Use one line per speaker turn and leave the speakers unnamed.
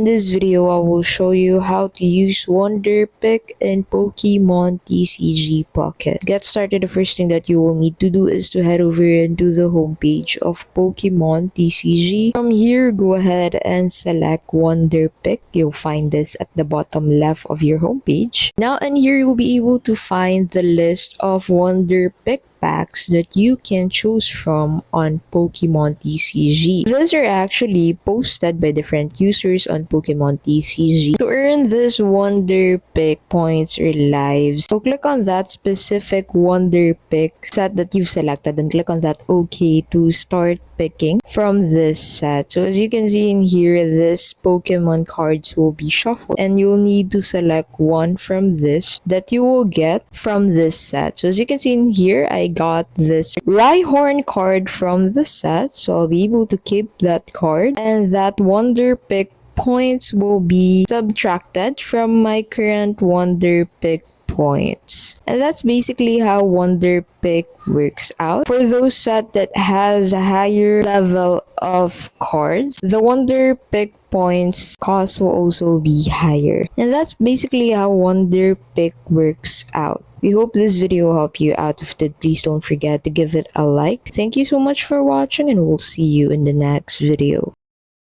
In this video, I will show you how to use Wonder Pick in Pokemon TCG Pocket. To get started, the first thing that you will need to do is to head over into the homepage of Pokemon TCG. From here, go ahead and select Wonder Pick. You'll find this at the bottom left of your homepage. Now, in here, you'll be able to find the list of Wonder Pick packs that you can choose from on Pokemon TCG. These are actually posted by different users on Pokemon TCG. To earn this Wonder Pick points or lives, so click on that specific Wonder Pick set that you've selected and click on that OK to start picking from this set. So as you can see in here, this Pokemon cards will be shuffled and you'll need to select one from this that you will get from this set. So as you can see in here, I got this Rhyhorn card from the set, so I'll be able to keep that card, and that Wonder Pick points will be subtracted from my current Wonder Pick points. And that's basically how Wonder Pick works out. For those set that has a higher level of cards, the Wonder Pick points cost will also be higher. And that's basically how Wonder Pick works out. We hope this video helped you out. If it did, please don't forget to give it a like. Thank you so much for watching and we'll see you in the next video.